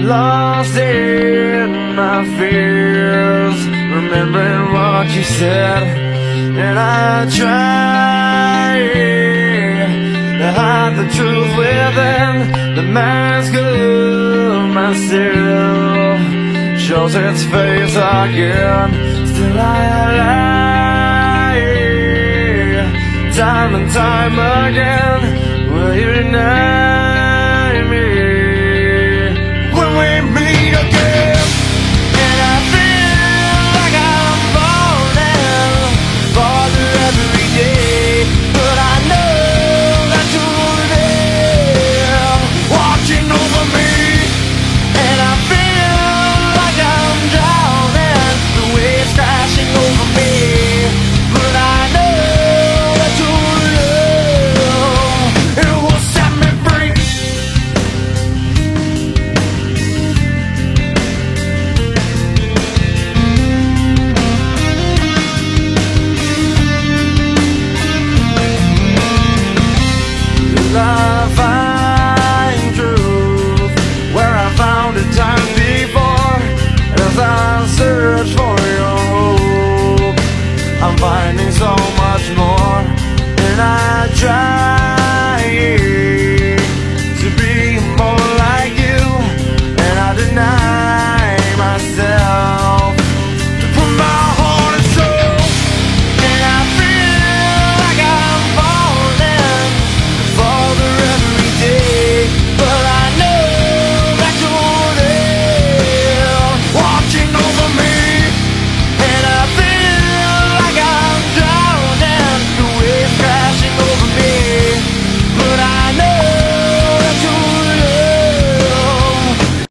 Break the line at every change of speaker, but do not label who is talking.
lost in my fears, remembering what you said, and I try to hide the truth within the mask of myself. Shows its face again, still I lie, time and time again. Will you deny me when we meet again? And I feel like I'm falling farther every day, but I know that you're there, watching over me. And I feel like I'm drowning, the waves crashing over me, but I know that you're love, it will set me free. I find truth where I found it time before. As I search for your hope, I'm finding so much more, and I try